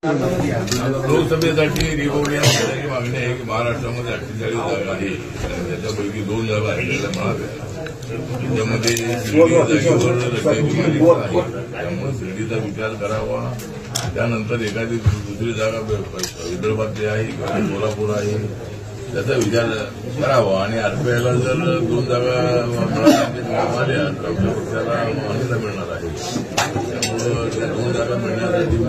लोकसभेसाठी रिपब्लिकन पक्षाची मागणी आहे की महाराष्ट्रामध्ये 48 जागा आहे, त्याच्यापैकी 2 जागा आपल्याला मिळाव्या. त्याच्यामध्ये शिर्डी जागेवर रत्नागिरी आहे, त्यामुळे शिर्डीचा विचार करावा. त्यानंतर एखादी दुसरी जागा विदर्भातली आहे किंवा सोलापूर आहे, त्याचा विचार करावा. आणि आरपीआयला जर 2 जागा मिळाल्या तर आपल्या पक्षाला मान्यता मिळणार आहे. त्यामुळं त्या 2 जागा मिळण्यासाठी मी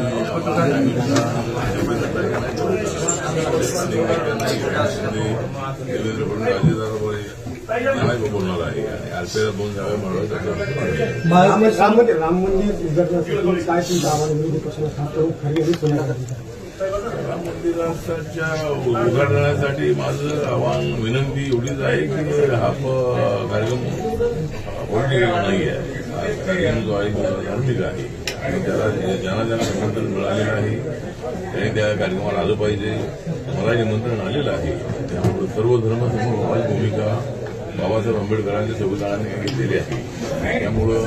देवेंद्र फडणवीस अजितदादांवर बोलणार आहे आणि आरपीआयला 2 जागा मिळवल्या. राम मंदिराच्या उद्घाटनासाठी माझं आव्हान विनंती एवढीच आहे की हा कार्यक्रम पॉलिटिकल नाही आहे. कार्यक्रम जो आहे धार्मिक आहे आणि त्याला ज्यांना निमंत्रण मिळालेलं आहे त्यांनी त्या कार्यक्रमाला आलं पाहिजे. मला निमंत्रण आलेलं आहे, त्यामुळे सर्व धर्म समोर होण्याची भूमिका बाबासाहेब आंबेडकरांच्या संविधानाने घेतलेली आहे. त्यामुळं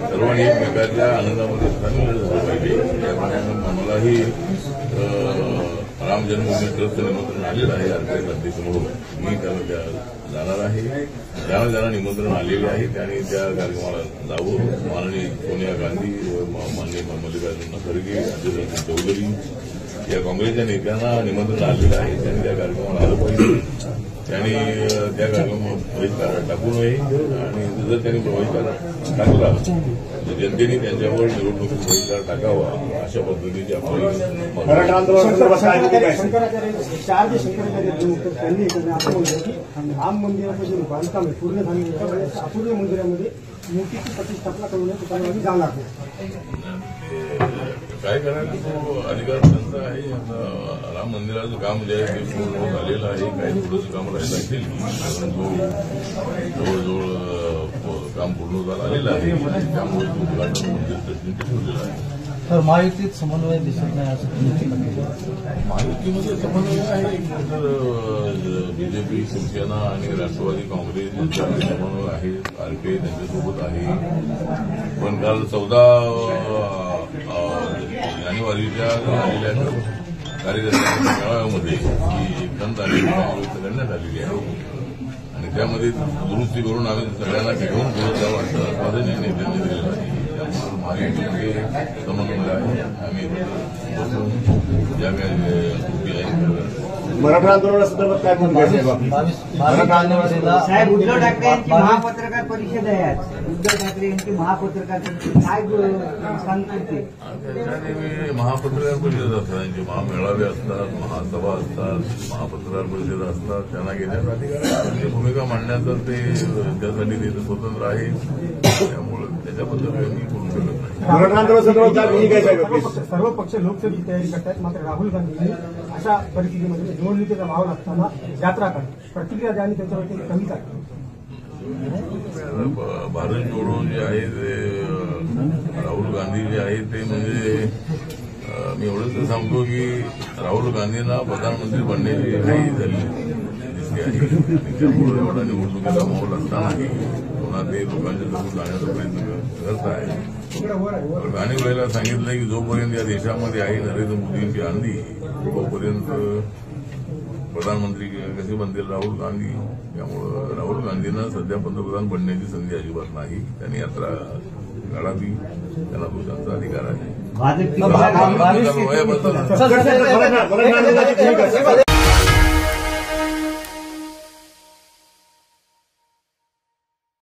सर्वांनी एकमेकांच्या आनंदामध्ये सामील झालं पाहिजे. त्यामुळे मलाही राम जन्मभूमी ट्रस्टचं निमंत्रण आलेलं आहे आरपीआय अध्यक्ष म्हणून. मी त्याला जाणार आहे. ज्यांना निमंत्रण आलेले आहे त्यांनी त्या कार्यक्रमाला जावं. माननीय सोनिया गांधी, माननीय मल्लिकार्जुन खरगे, अजय चौधरी या काँग्रेसच्या नेत्यांना निमंत्रण आलेलं आहे. त्यांनी त्या कार्यक्रमाला आलं पाहिजे. त्यांनी त्या कार्यक्रमात बहिष्कार टाकू नये आणि जर त्यांनी बहिष्कार टाकला तर जनतेने त्यांच्यावर निवडणुकीत बहिष्कार टाकावा अशा पद्धतीची आपली त्यांनी असं बोललं की राम मंदिराचं जे बांधकाम आहे पूर्ण झालेलं अपूर्ण मंदिरामध्ये मूर्तीची प्रतिष्ठापना करू नये, त्यामुळे जाणार नाही. काय करायला तो अधिकार त्यांचा आहे. राम मंदिराचं काम जे आहे ते पूर्ण होत आलेलं आहे. काही थोडंसं काम राहिलं असेल कारण जवळजवळ काम पूर्ण झालं आलेलं आहे. त्यामुळे तो उद्घाटन मंदिर ठेवलेलं आहे. तर महायुतीत समन्वय दिसत नाही असं महायुतीमध्ये समन्वय आहे. बीजेपी, शिवसेना आणि राष्ट्रवादी काँग्रेस यांच्यामध्ये समन्वय आहे. आरपीआय त्यांच्यासोबत आहे. पण काल 14 जानेवारीच्या झालेल्या कार्यकर्त्यांच्या मेळाव्यामध्ये ही एकंदर करण्यात आलेली आहे आणि त्यामध्ये दुरुस्ती करून आम्ही सगळ्यांना घेऊन पुढे जावं असं आश्वासन या नेत्यांनी दिलेलं आहे. त्यामुळे महायुतीमध्ये समन्वय आहे. आम्ही बसून ज्या काही कृती आहे मराठा आंदोलनासंदर्भात काय भूमिका असेल? साहेब, उद्धव ठाकरे यांची महापत्रकार परिषद आहे आज. उद्धव ठाकरे यांची महापत्रकार परिषद काय सांगते? त्याच्याने महापत्रकार परिषद असतात, त्यांचे महामेळावे असतात, महासभा असतात, महापत्रकार परिषद असतात. त्यांना घेण्याचा अधिकार आहे. त्यांची भूमिका मांडण्याचा ते त्यासाठी ते स्वतंत्र आहे. त्यामुळे त्याच्याबद्दल काही मी बोलू शकत नाही. मराठा आंदोलनासंदर्भात सर्व पक्ष लोकसभेची तयारी करतात, मात्र राहुल गांधींनी अशा परिस्थितीमध्ये निवडणुकीचा माहोल असताना यात्रा काढली. प्रतिक्रिया द्या आणि त्याच्यावरती कविता भारत जोडो जे आहे ते राहुल गांधी जे आहे ते म्हणजे मी एवढंच सांगतो की राहुल गांधींना प्रधानमंत्री बनण्याची घाई झाली दिसते आहे. त्यामुळे एवढा निवडणुकीचा माहोल असतानाही पुन्हा ते लोकांच्या समोर जाण्याचा प्रयत्न करत आहे. अनेक वेळेला सांगितलं की जोपर्यंत या देशामध्ये आहे नरेंद्र मोदींची आंधी तोपर्यंत प्रधानमंत्री कसे बनतील राहुल गांधी. त्यामुळं राहुल गांधींना सध्या पंतप्रधान बनण्याची संधी अजिबात नाही. त्यांनी यात्रा काढावी, त्यांना तो त्यांचा अधिकार आहे.